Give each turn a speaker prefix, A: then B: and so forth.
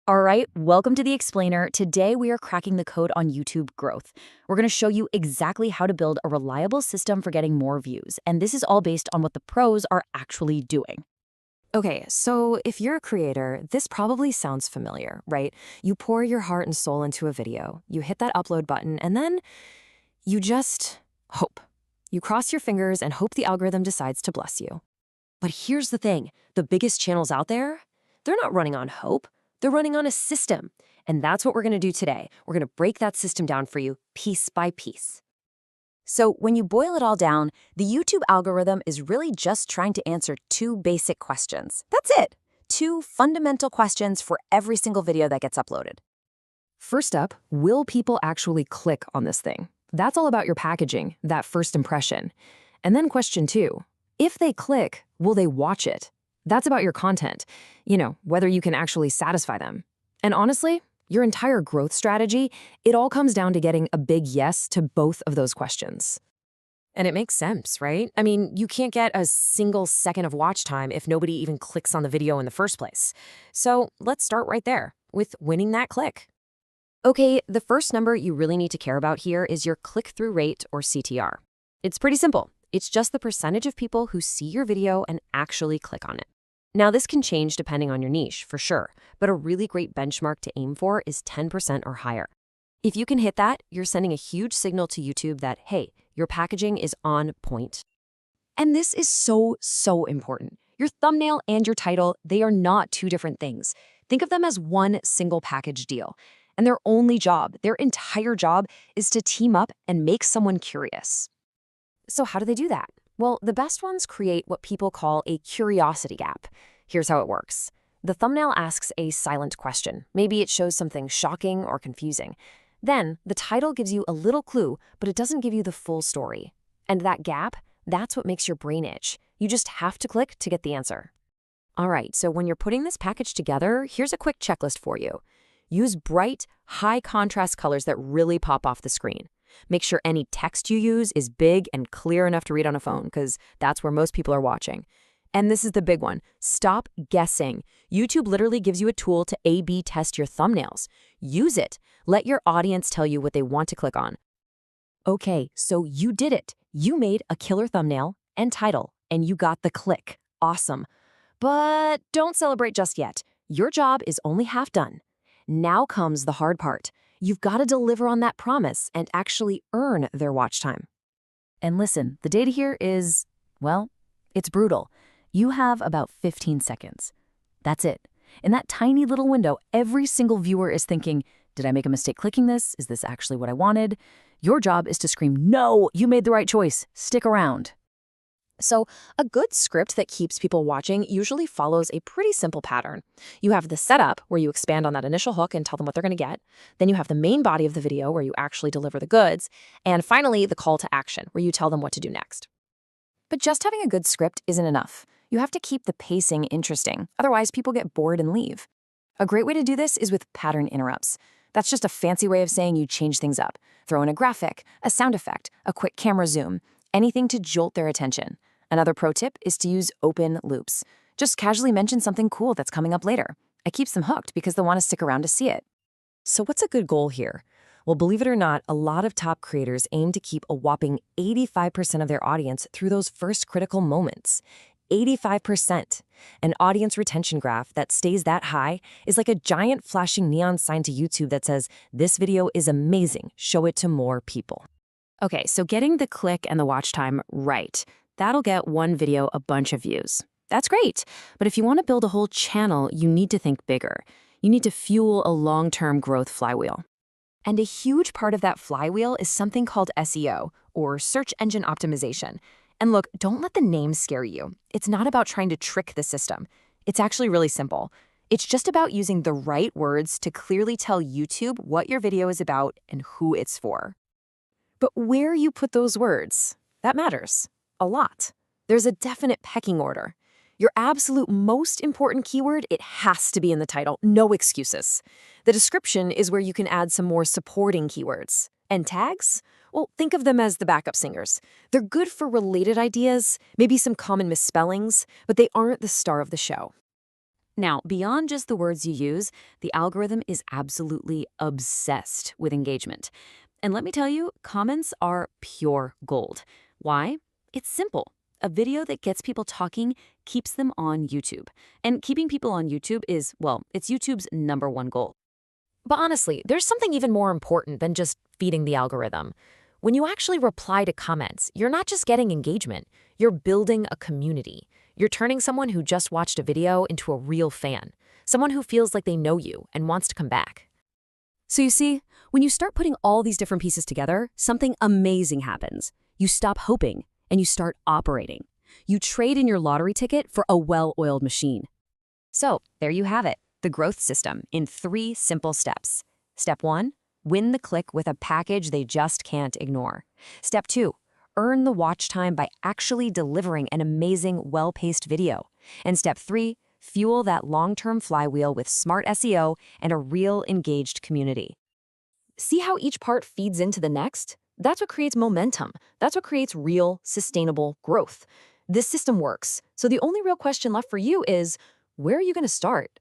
A: All right, welcome to the Explainer. Today we are cracking the code on YouTube growth. We're going to show you exactly how to build a reliable system for getting more views, and this is all based on what the pros are actually doing.
B: Okay, so if you're a creator, this probably sounds familiar, right? You pour your heart and soul into a video, you hit that upload button, and then you just hope. You cross your fingers and hope the algorithm decides to bless you. But here's the thing, the biggest channels out there, they're not running on hope, they're running on a system. And that's what we're gonna do today. We're gonna break that system down for you piece by piece.
A: So when you boil it all down, the YouTube algorithm is really just trying to answer two basic questions. That's it. Two fundamental questions for every single video that gets uploaded.
B: First up, will people actually click on this thing? That's all about your packaging, that first impression. And then question two, if they click, will they watch it? That's about your content, whether you can actually satisfy them. And honestly, your entire growth strategy, it all comes down to getting a big yes to both of those questions. And it makes sense, right? I mean, you can't get a single second of watch time if nobody even clicks on the video in the first place. So let's start right there with winning that click. Okay, the first number you really need to care about here is your click-through rate, or CTR. It's pretty simple. It's just the percentage of people who see your video and actually click on it. Now, this can change depending on your niche, for sure, but a really great benchmark to aim for is 10% or higher. If you can hit that, you're sending a huge signal to YouTube that, hey, your packaging is on point. And this is so important. Your thumbnail and your title, they are not two different things. Think of them as one single package deal. And their only job, their entire job, is to team up and make someone curious. So how do they do that? Well, the best ones create what people call a curiosity gap. Here's how it works. The thumbnail asks a silent question. Maybe it shows something shocking or confusing. Then, the title gives you a little clue, but it doesn't give you the full story. And that gap, that's what makes your brain itch. You just have to click to get the answer. All right, so when you're putting this package together, here's a quick checklist for you. Use bright, high-contrast colors that really pop off the screen. Make sure any text you use is big and clear enough to read on a phone, because that's where most people are watching. And this is the big one. Stop guessing. YouTube literally gives you a tool to A/B test your thumbnails. Use it. Let your audience tell you what they want to click on. Okay, so you did it. You made a killer thumbnail and title, and you got the click. Awesome. But don't celebrate just yet. Your job is only half done. Now comes the hard part. You've got to deliver on that promise and actually earn their watch time.
A: And listen, the data here is, well, it's brutal. You have about 15 seconds. That's it. In that tiny little window, every single viewer is thinking, did I make a mistake clicking this? Is this actually what I wanted? Your job is to scream, no, you made the right choice. Stick around.
B: So, a good script that keeps people watching usually follows a pretty simple pattern. You have the setup, where you expand on that initial hook and tell them what they're going to get. Then you have the main body of the video, where you actually deliver the goods. And finally, the call to action, where you tell them what to do next. But just having a good script isn't enough. You have to keep the pacing interesting. Otherwise, people get bored and leave. A great way to do this is with pattern interrupts. That's just a fancy way of saying you change things up. Throw in a graphic, a sound effect, a quick camera zoom, anything to jolt their attention. Another pro tip is to use open loops. Just casually mention something cool that's coming up later. It keeps them hooked because they'll want to stick around to see it. So what's a good goal here? Well, believe it or not, a lot of top creators aim to keep a whopping 85% of their audience through those first critical moments. 85%. An audience retention graph that stays that high is like a giant flashing neon sign to YouTube that says, this video is amazing, show it to more people. Okay, so getting the click and the watch time right, that'll get one video a bunch of views. That's great, but if you want to build a whole channel, you need to think bigger. You need to fuel a long-term growth flywheel. And a huge part of that flywheel is something called SEO, or search engine optimization. And look, don't let the name scare you. It's not about trying to trick the system. It's actually really simple. It's just about using the right words to clearly tell YouTube what your video is about and who it's for. But where you put those words, that matters a lot. There's a definite pecking order. Your absolute most important keyword, it has to be in the title, no excuses. The description is where you can add some more supporting keywords. And tags? Well, think of them as the backup singers. They're good for related ideas, maybe some common misspellings, but they aren't the star of the show.
A: Now, beyond just the words you use, the algorithm is absolutely obsessed with engagement. And let me tell you, comments are pure gold. Why? It's simple. A video that gets people talking keeps them on YouTube. And keeping people on YouTube is, well, it's YouTube's #1 goal.
B: But honestly, there's something even more important than just feeding the algorithm. When you actually reply to comments, you're not just getting engagement, you're building a community. You're turning someone who just watched a video into a real fan, someone who feels like they know you and wants to come back.
A: So you see, when you start putting all these different pieces together, something amazing happens. You stop hoping and you start operating. You trade in your lottery ticket for a well-oiled machine.
B: So, there you have it, the growth system in 3 simple steps. Step 1, win the click with a package they just can't ignore. Step 2, earn the watch time by actually delivering an amazing, well-paced video. And step 3, fuel that long-term flywheel with smart SEO and a real engaged community. See how each part feeds into the next? That's what creates momentum. That's what creates real, sustainable growth. This system works. So the only real question left for you is, where are you going to start?